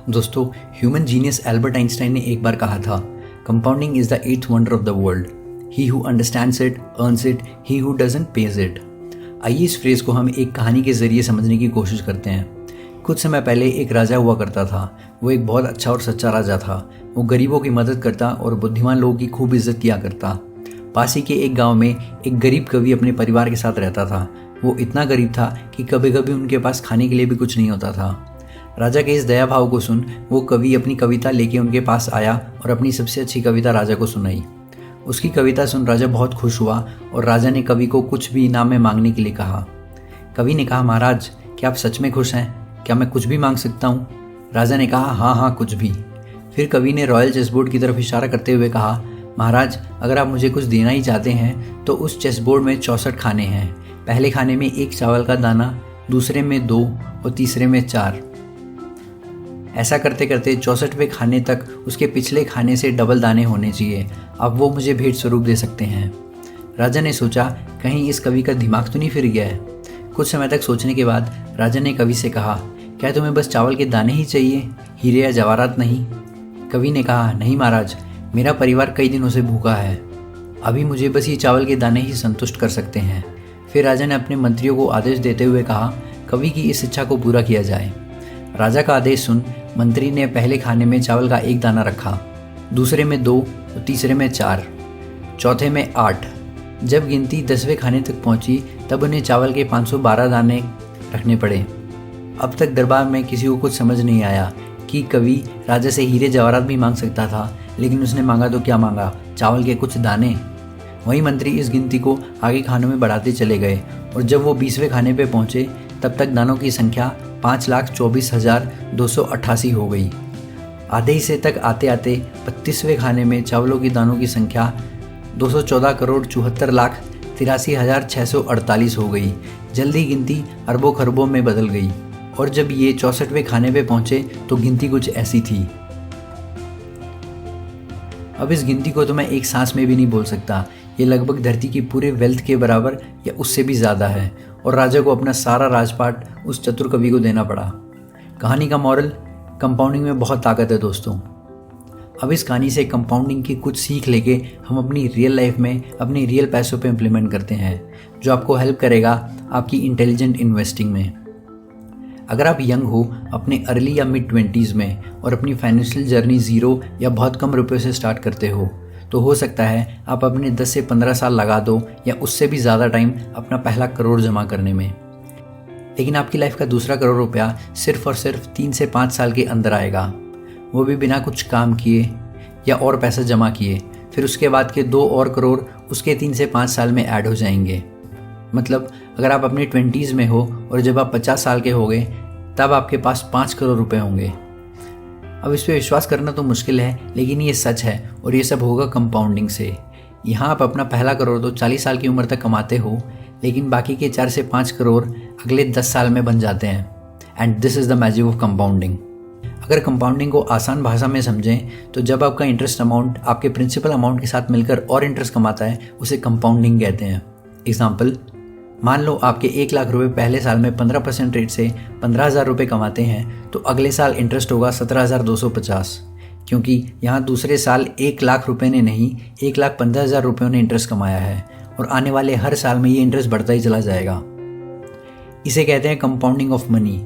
दोस्तों, human genius Albert Einstein ने एक बार कहा था, compounding is the eighth wonder of the world. He who understands it earns it, he who doesn't page it. आइए इस phrase को हम एक कहानी के जरिए समझने की कोशिश करते हैं। कुछ समय पहले एक राजा हुआ करता था। वो एक बहुत अच्छा और सच्चा राजा था। वो गरीबों की मदद करता और बुद्धिमान लोगों की खूब इज्जत किया करता। पास ही के एक गांव में एक गरीब कवि अपने परिवार के साथ रहता था। वो इतना गरीब था कि कभी कभी उनके पास खाने के लिए भी कुछ नहीं होता था। राजा के इस दया भाव को सुन वो कवि अपनी कविता लेके उनके पास आया और अपनी सबसे अच्छी कविता राजा को सुनाई। उसकी कविता सुन राजा बहुत खुश हुआ और राजा ने कवि को कुछ भी इनाम में मांगने के लिए कहा। कवि ने कहा, महाराज, क्या आप सच में खुश हैं? क्या मैं कुछ भी मांग सकता हूँ? राजा ने कहा, हाँ हाँ, कुछ भी। फिर कवि ने रॉयल चेस बोर्ड की तरफ इशारा करते हुए कहा, महाराज, अगर आप मुझे कुछ देना ही चाहते हैं तो उस चेस बोर्ड में 64 खाने हैं। पहले खाने में 1 चावल का दाना, दूसरे में 2 और तीसरे में 4। ऐसा करते करते 64वें खाने तक उसके पिछले खाने से डबल दाने होने चाहिए। अब वो मुझे भेंट स्वरूप दे सकते हैं। राजा ने सोचा, कहीं इस कवि का दिमाग तो नहीं फिर गया है। कुछ समय तक सोचने के बाद राजा ने कवि से कहा, क्या तुम्हें बस चावल के दाने ही चाहिए, हीरे या जवाहरात नहीं? कवि ने कहा, नहीं महाराज, मेरा परिवार कई दिनों से भूखा है। अभी मुझे बस ये चावल के दाने ही संतुष्ट कर सकते हैं। फिर राजा ने अपने मंत्रियों को आदेश देते हुए कहा, कवि की इस इच्छा को पूरा किया जाए। राजा का आदेश सुन मंत्री ने पहले खाने में चावल का 1 दाना रखा, दूसरे में 2 और तीसरे में 4, चौथे में 8। जब गिनती 10वें खाने तक पहुंची तब उन्हें चावल के 512 दाने रखने पड़े। अब तक दरबार में किसी को कुछ समझ नहीं आया कि कवि राजा से हीरे जवाहरात भी मांग सकता था, लेकिन उसने मांगा तो क्या मांगा, चावल के कुछ दाने। वही मंत्री इस गिनती को आगे खानों में बढ़ाते चले गए और जब वो 20वें खाने पे पहुंचे तब तक दानों की संख्या 5,24,288 हो गई। आधे हिस्से तक आते आते 32वें खाने में चावलों की दानों की संख्या 214,74,83,648 हो गई। जल्दी गिनती अरबों खरबों में बदल गई और जब ये 64वें खाने पे पहुंचे तो गिनती कुछ ऐसी थी। अब इस गिनती को तो मैं एक सांस में भी नहीं बोल सकता। ये लगभग धरती की पूरे वेल्थ के बराबर या उससे भी ज़्यादा है और राजा को अपना सारा राजपाट उस चतुर कवि को देना पड़ा। कहानी का मॉरल, कंपाउंडिंग में बहुत ताकत है दोस्तों। अब इस कहानी से कंपाउंडिंग की कुछ सीख लेके हम अपनी रियल लाइफ में अपने रियल पैसों पे इम्प्लीमेंट करते हैं, जो आपको हेल्प करेगा आपकी इंटेलिजेंट इन्वेस्टिंग में। अगर आप यंग हो, अपने अर्ली या मिड 20s में और अपनी फाइनेंशियल जर्नी 0 या बहुत कम रुपयों से स्टार्ट करते हो हो सकता है आप अपने 10 से 15 साल लगा दो या उससे भी ज़्यादा टाइम अपना पहला करोड़ जमा करने में। लेकिन आपकी लाइफ का दूसरा करोड़ रुपया सिर्फ और सिर्फ 3 से 5 साल के अंदर आएगा, वो भी बिना कुछ काम किए या और पैसा जमा किए। फिर उसके बाद के 2 और करोड़ उसके 3 से 5 साल में ऐड हो जाएंगे। मतलब अगर आप अपने 20s में हो और जब आप 50 साल के हो गए तब आपके पास 5 करोड़ रुपए होंगे। अब इस पर विश्वास करना तो मुश्किल है, लेकिन ये सच है और ये सब होगा कंपाउंडिंग से। यहाँ आप अपना पहला करोड़ तो 40 साल की उम्र तक कमाते हो, लेकिन बाकी के 4 से 5 करोड़ अगले 10 साल में बन जाते हैं। And this is the magic of compounding. अगर कंपाउंडिंग को आसान भाषा में समझें तो जब आपका इंटरेस्ट अमाउंट आपके प्रिंसिपल अमाउंट के साथ मिलकर और इंटरेस्ट कमाता है, उसे कंपाउंडिंग कहते हैं। एग्जाम्पल, मान लो आपके 1 लाख रुपए पहले साल में 15% रेट से 15,000 रुपये कमाते हैं तो अगले साल इंटरेस्ट होगा 17,250, क्योंकि यहाँ दूसरे साल 1 लाख रुपए ने नहीं 1,15,000 रुपयों ने इंटरेस्ट कमाया है और आने वाले हर साल में ये इंटरेस्ट बढ़ता ही चला जाएगा। इसे कहते हैं कंपाउंडिंग ऑफ मनी।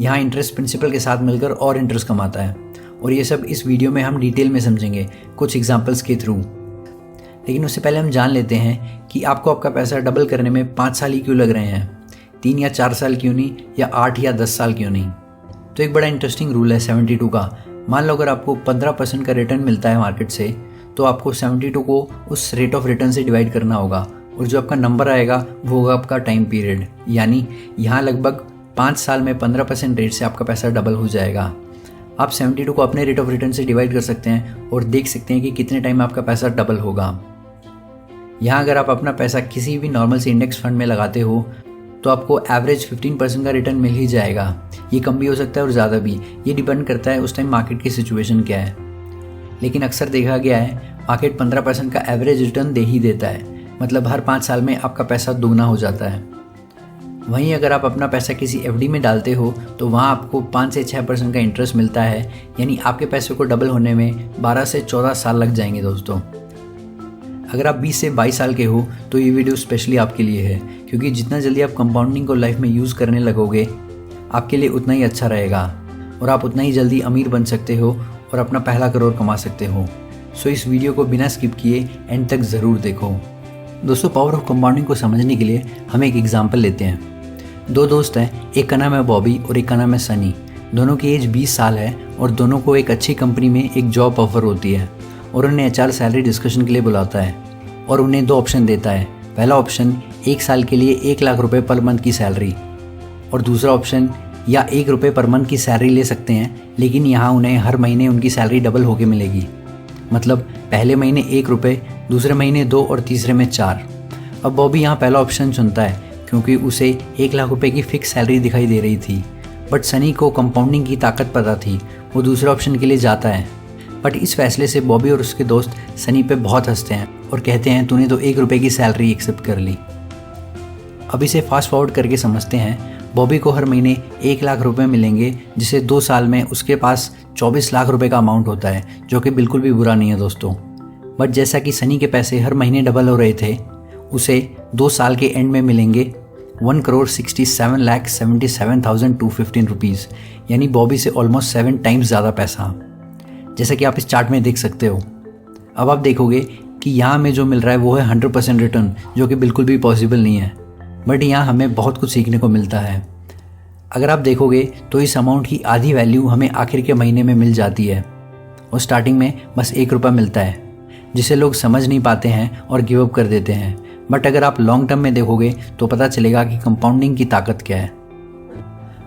यहाँ इंटरेस्ट प्रिंसिपल के साथ मिलकर और इंटरेस्ट कमाता है और ये सब इस वीडियो में हम डिटेल में समझेंगे कुछ एग्जाम्पल्स के थ्रू। लेकिन उससे पहले हम जान लेते हैं कि आपको आपका पैसा डबल करने में 5 साल ही क्यों लग रहे हैं, 3 या 4 साल क्यों नहीं, या 8 या 10 साल क्यों नहीं। तो एक बड़ा इंटरेस्टिंग रूल है 72 का। मान लो अगर आपको 15% का रिटर्न मिलता है मार्केट से, तो आपको 72 को उस रेट ऑफ रिटर्न से डिवाइड करना होगा और जो आपका नंबर आएगा वो होगा आपका टाइम पीरियड। यानी यहाँ लगभग 5 साल में 15% रेट से आपका पैसा डबल हो जाएगा। आप 72 को अपने रेट ऑफ रिटर्न से डिवाइड कर सकते हैं और देख सकते हैं कि कितने टाइम आपका पैसा डबल होगा। यहाँ अगर आप अपना पैसा किसी भी नॉर्मल से इंडेक्स फंड में लगाते हो तो आपको एवरेज 15% का रिटर्न मिल ही जाएगा। ये कम भी हो सकता है और ज़्यादा भी, ये डिपेंड करता है उस टाइम मार्केट की सिचुएशन क्या है। लेकिन अक्सर देखा गया है मार्केट 15% का एवरेज रिटर्न दे ही देता है, मतलब हर 5 साल में आपका पैसा दुगना हो जाता है। वहीं अगर आप अपना पैसा किसी एफडी में डालते हो तो वहाँ आपको 5 से 6% का इंटरेस्ट मिलता है, यानी आपके पैसे को डबल होने में 12 से 14 साल लग जाएंगे दोस्तों। अगर आप 20 से 22 साल के हो तो ये वीडियो स्पेशली आपके लिए है, क्योंकि जितना जल्दी आप कंपाउंडिंग को लाइफ में यूज़ करने लगोगे आपके लिए उतना ही अच्छा रहेगा और आप उतना ही जल्दी अमीर बन सकते हो और अपना पहला करोड़ कमा सकते हो। सो इस वीडियो को बिना स्किप किए एंड तक ज़रूर देखो। दोस्तों, पावर ऑफ कंपाउंडिंग को समझने के लिए हम एक एग्जाम्पल लेते हैं। 2 दोस्त हैं, एक का नाम है बॉबी और एक का नाम है सनी। दोनों की एज 20 साल है और दोनों को एक अच्छी कंपनी में एक जॉब ऑफर होती है और उन्हें एचआर सैलरी डिस्कशन के लिए बुलाता है और उन्हें 2 ऑप्शन देता है। पहला ऑप्शन 1 साल के लिए 1 लाख रुपए पर मंथ की सैलरी और दूसरा ऑप्शन या 1 रुपये पर मंथ की सैलरी ले सकते हैं, लेकिन यहाँ उन्हें हर महीने उनकी सैलरी डबल होके मिलेगी। मतलब पहले महीने 1 रुपये, दूसरे महीने 2 और तीसरे में 4। अब बॉबी यहाँ पहला ऑप्शन चुनता है क्योंकि उसे 1 लाख रुपए की फिक्स सैलरी दिखाई दे रही थी, बट सनी को कंपाउंडिंग की ताकत पता थी। वो दूसरे ऑप्शन के लिए जाता है, बट इस फैसले से बॉबी और उसके दोस्त सनी पे बहुत हंसते हैं और कहते हैं तूने तो 1 रुपये की सैलरी एक्सेप्ट कर ली। अब इसे फास्ट फॉरवर्ड करके समझते हैं। बॉबी को हर महीने 1 लाख रुपए मिलेंगे, जिसे 2 साल में उसके पास 24 लाख रुपए का अमाउंट होता है, जो कि बिल्कुल भी बुरा नहीं है दोस्तों। बट जैसा कि सनी के पैसे हर महीने डबल हो रहे थे, उसे 2 साल के एंड में मिलेंगे 1,67,77,215 रुपीज़, यानी बॉबी से ऑलमोस्ट 7 टाइम्स ज़्यादा पैसा, जैसा कि आप इस चार्ट में देख सकते हो। अब आप देखोगे कि यहाँ में जो मिल रहा है वो है 100% रिटर्न, जो कि बिल्कुल भी पॉसिबल नहीं है, बट यहाँ हमें बहुत कुछ सीखने को मिलता है। अगर आप देखोगे तो इस अमाउंट की आधी वैल्यू हमें आखिर के महीने में मिल जाती है और स्टार्टिंग में बस 1 रुपया मिलता है, जिसे लोग समझ नहीं पाते हैं और गिव अप कर देते हैं। बट अगर आप लॉन्ग टर्म में देखोगे तो पता चलेगा कि कंपाउंडिंग की ताकत क्या है।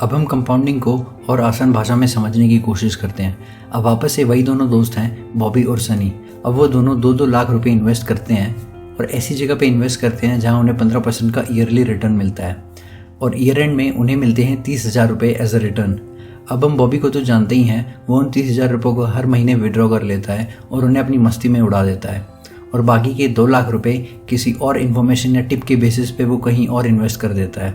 अब हम कंपाउंडिंग को और आसान भाषा में समझने की कोशिश करते हैं। अब वापस से वही दोनों दोस्त हैं, बॉबी और सनी। अब वो दोनों 2-2 लाख रुपए इन्वेस्ट करते हैं और ऐसी जगह पे इन्वेस्ट करते हैं जहां उन्हें 15% का ईयरली रिटर्न मिलता है और ईयर एंड में उन्हें मिलते हैं 30,000 रुपये एज अ रिटर्न। अब हम बॉबी को तो जानते ही हैं, वो उन 30,000 रुपये को हर महीने विड्रॉ कर लेता है और उन्हें अपनी मस्ती में उड़ा देता है और बाकी के 2 लाख रुपए किसी और इन्फॉर्मेशन या टिप के बेसिस पे वो कहीं और इन्वेस्ट कर देता है,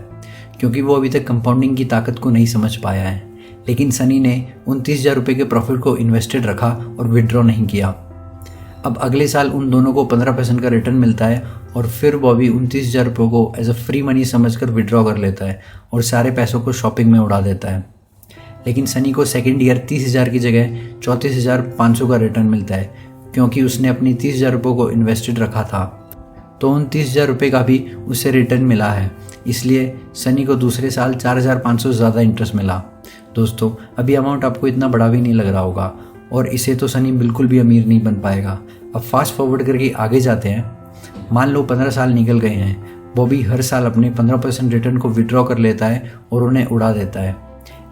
क्योंकि वो अभी तक कंपाउंडिंग की ताकत को नहीं समझ पाया है। लेकिन सनी ने उन 30,000 रुपये के प्रॉफिट को इन्वेस्टेड रखा और विड्रॉ नहीं किया। अब अगले साल उन दोनों को 15% का रिटर्न मिलता है और फिर बॉबी उन 30,000 रुपये को एज अ फ्री मनी समझकर विड्रॉ कर लेता है और सारे पैसों को शॉपिंग में उड़ा देता है। लेकिन सनी को सेकेंड ईयर 30,000 की जगह 34,500 का रिटर्न मिलता है, क्योंकि उसने अपनी 30,000 रुपये को इन्वेस्टेड रखा था, तो उन 30,000 रुपये का भी उससे रिटर्न मिला है। इसलिए सनी को दूसरे साल 4,500 ज़्यादा इंटरेस्ट मिला। दोस्तों, अभी अमाउंट आपको इतना बड़ा भी नहीं लग रहा होगा और इसे तो सनी बिल्कुल भी अमीर नहीं बन पाएगा। अब फास्ट फॉरवर्ड करके आगे जाते हैं। मान लो 15 साल निकल गए हैं। बॉबी हर साल अपने 15% रिटर्न को विड्रॉ कर लेता है और उन्हें उड़ा देता है।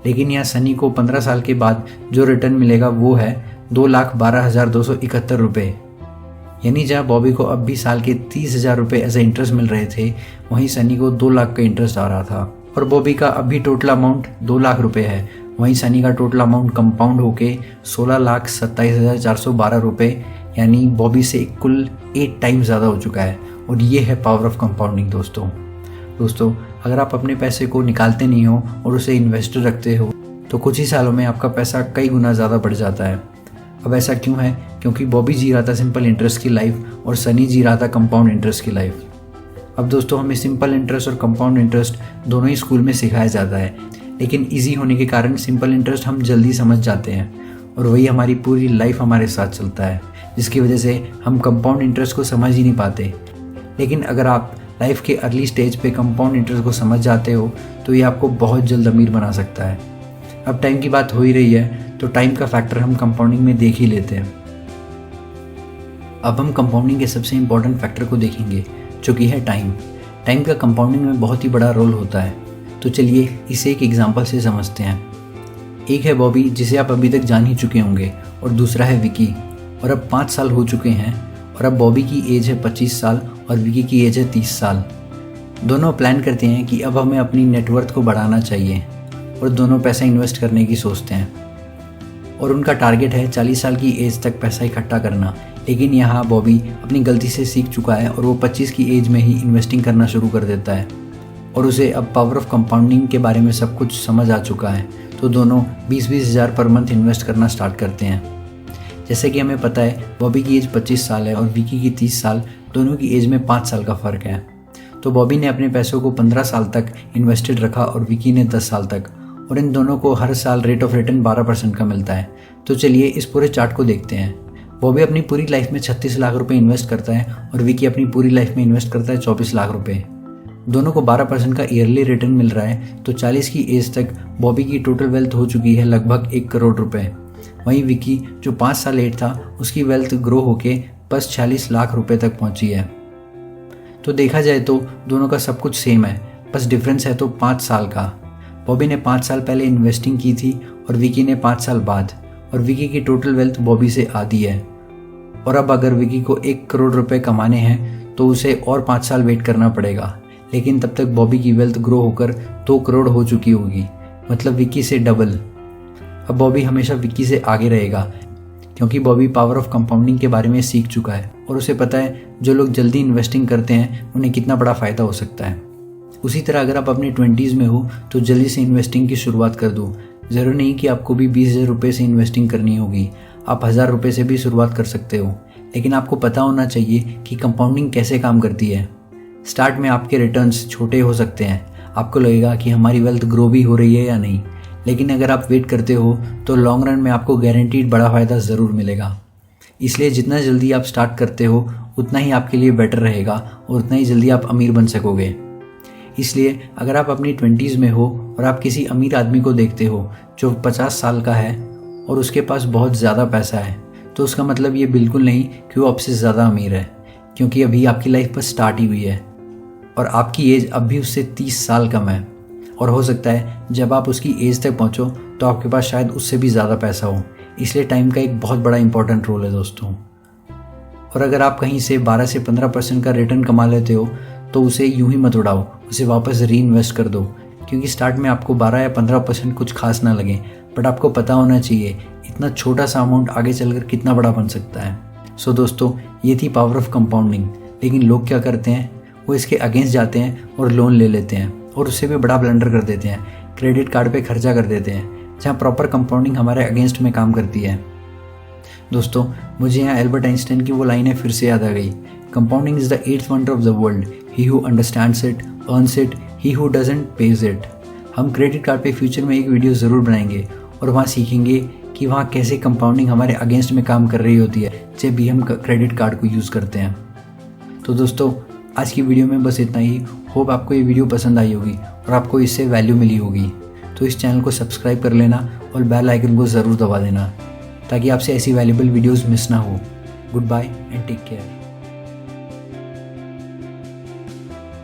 लेकिन यहाँ सनी को 15 साल के बाद जो रिटर्न मिलेगा वो है 2,12,271 रुपये, यानी जहाँ बॉबी को अब भी साल के 30,000 रुपये एज ए इंटरेस्ट मिल रहे थे, वहीं सनी को 2 लाख का इंटरेस्ट आ रहा था और बॉबी का अभी टोटल अमाउंट 2 लाख रुपये है। वहीं सनी का टोटल अमाउंट कंपाउंड होके 16,27,412 रुपये, यानी बॉबी से कुल 8 टाइम्स ज़्यादा हो चुका है। और ये है पावर ऑफ कंपाउंडिंग दोस्तों, अगर आप अपने पैसे को निकालते नहीं हो और उसे इन्वेस्ट रखते हो तो कुछ ही सालों में आपका पैसा कई गुना ज़्यादा बढ़ जाता है। अब ऐसा क्यों है? क्योंकि बॉबी जी रहा था सिंपल इंटरेस्ट की लाइफ और सनी जी रहा था कंपाउंड इंटरेस्ट की लाइफ। अब दोस्तों, हमें सिंपल इंटरेस्ट और कंपाउंड इंटरेस्ट दोनों ही स्कूल में सिखाया जाता है, लेकिन ईजी होने के कारण सिंपल इंटरेस्ट हम जल्दी समझ जाते हैं और वही हमारी पूरी लाइफ हमारे साथ चलता है, जिसकी वजह से हम कंपाउंड इंटरेस्ट को समझ ही नहीं पाते। लेकिन अगर आप लाइफ के अर्ली स्टेज पे कंपाउंड इंटरेस्ट को समझ जाते हो तो ये आपको बहुत जल्द अमीर बना सकता है। अब टाइम की बात हो ही रही है तो टाइम का फैक्टर हम कंपाउंडिंग में देख ही लेते हैं। अब हम कंपाउंडिंग के सबसे इम्पोर्टेंट फैक्टर को देखेंगे, जो कि है टाइम। टाइम का कंपाउंडिंग में बहुत ही बड़ा रोल होता है। तो चलिए इसे एक एग्जांपल से समझते हैं। एक है बॉबी, जिसे आप अभी तक जान ही चुके होंगे, और दूसरा है विकी। और अब 5 साल हो चुके हैं और अब बॉबी की एज है 25 साल और विकी की एज है 30 साल। दोनों प्लान करते हैं कि अब हमें अपनी नेटवर्थ को बढ़ाना चाहिए और दोनों पैसा इन्वेस्ट करने की सोचते हैं और उनका टारगेट है 40 साल की एज तक पैसा इकट्ठा करना। लेकिन यहाँ बॉबी अपनी गलती से सीख चुका है और वो 25 की एज में ही इन्वेस्टिंग करना शुरू कर देता है और उसे अब पावर ऑफ कंपाउंडिंग के बारे में सब कुछ समझ आ चुका है, तो दोनों 20-20 हज़ार पर मंथ इन्वेस्ट करना स्टार्ट करते हैं। जैसे कि हमें पता है बॉबी की एज 25 साल है और विकी की 30 साल, दोनों की एज में 5 साल का फ़र्क है। तो बॉबी ने अपने पैसों को 15 साल तक इन्वेस्टेड रखा और विकी ने 10 साल तक, और इन दोनों को हर साल रेट ऑफ रिटर्न 12% का मिलता है। तो चलिए इस पूरे चार्ट को देखते हैं। बॉबी अपनी पूरी लाइफ में 36 लाख रुपए इन्वेस्ट करता है और विकी अपनी पूरी लाइफ में इन्वेस्ट करता है 24 लाख रुपए। दोनों को 12% का ईयरली रिटर्न मिल रहा है। तो 40 की एज तक बॉबी की टोटल वेल्थ हो चुकी है लगभग 1 करोड़ रुपए। वहीं विकी जो 5 साल लेट था, उसकी वेल्थ ग्रो होके बस 46 लाख रुपए तक पहुंची है। तो देखा जाए तो दोनों का सब कुछ सेम है, बस डिफरेंस है तो 5 साल का। बॉबी ने 5 साल पहले इन्वेस्टिंग की थी और विकी ने 5 साल बाद, और विकी की टोटल वेल्थ बॉबी से आधी है। और अब अगर विकी को 1 करोड़ रुपए कमाने हैं तो उसे और 5 साल वेट करना पड़ेगा, लेकिन तब तक बॉबी की वेल्थ ग्रो होकर 2 करोड़ हो चुकी होगी, मतलब विकी से डबल। अब बॉबी हमेशा विकी से आगे रहेगा, क्योंकि बॉबी पावर ऑफ कंपाउंडिंग के बारे में सीख चुका है और उसे पता है जो लोग जल्दी इन्वेस्टिंग करते हैं उन्हें कितना बड़ा फ़ायदा हो सकता है। उसी तरह अगर आप अपने 20s में हो तो जल्दी से इन्वेस्टिंग की शुरुआत कर दो। ज़रूरी नहीं कि आपको भी 20,000 रुपये से इन्वेस्टिंग करनी होगी, आप 1,000 रुपये से भी शुरुआत कर सकते हो, लेकिन आपको पता होना चाहिए कि कंपाउंडिंग कैसे काम करती है। स्टार्ट में आपके रिटर्न्स छोटे हो सकते हैं, आपको लगेगा कि हमारी वेल्थ ग्रो भी हो रही है या नहीं, लेकिन अगर आप वेट करते हो तो लॉन्ग रन में आपको गारंटीड बड़ा फ़ायदा ज़रूर मिलेगा। इसलिए जितना जल्दी आप स्टार्ट करते हो उतना ही आपके लिए बेटर रहेगा और उतना ही जल्दी आप अमीर बन सकोगे। इसलिए अगर आप अपनी 20s में हो और आप किसी अमीर आदमी को देखते हो जो 50 साल का है और उसके पास बहुत ज़्यादा पैसा है, तो उसका मतलब ये बिल्कुल नहीं कि वो आपसे ज़्यादा अमीर है, क्योंकि अभी आपकी लाइफ बस स्टार्ट ही हुई है और आपकी एज अब भी उससे 30 साल कम है। और हो सकता है जब आप उसकी एज तक पहुंचो तो आपके पास शायद उससे भी ज़्यादा पैसा हो। इसलिए टाइम का एक बहुत बड़ा इंपॉर्टेंट रोल है दोस्तों। और अगर आप कहीं से 12 से 15% का रिटर्न कमा लेते हो तो उसे यूं ही मत उड़ाओ, उसे वापस री इन्वेस्ट कर दो, क्योंकि स्टार्ट में आपको 12 या 15% कुछ खास ना लगे, बट आपको पता होना चाहिए इतना छोटा सा अमाउंट आगे चलकर कितना बड़ा बन सकता है। सो दोस्तों, ये थी पावर ऑफ कंपाउंडिंग। लेकिन लोग क्या करते हैं, वो इसके अगेंस्ट जाते हैं और लोन ले लेते हैं और उससे भी बड़ा ब्लंडर कर देते हैं, क्रेडिट कार्ड पे खर्चा कर देते हैं, जहाँ प्रॉपर कंपाउंडिंग हमारे अगेंस्ट में काम करती है। दोस्तों, मुझे यहाँ एल्बर्ट आइंस्टाइन की वो लाइनें फिर से याद आ गई, compounding is the 8th wonder of the world, he who understands it earns it, he who doesn't page it. हम क्रेडिट कार्ड पे फ्यूचर में एक वीडियो ज़रूर बनाएंगे और वहाँ सीखेंगे कि वहाँ कैसे कंपाउंडिंग हमारे अगेंस्ट में काम कर रही होती है जब भी हम क्रेडिट कार्ड को यूज़ करते हैं। तो दोस्तों, आज की वीडियो में बस इतना ही। होप आपको ये वीडियो पसंद आई होगी और आपको इससे वैल्यू मिली होगी। तो इस चैनल को सब्सक्राइब कर लेना और बेल आइकन को ज़रूर दबा देना ताकि आपसे ऐसी वैल्यूबल वीडियोस मिस ना हो। Goodbye and take care.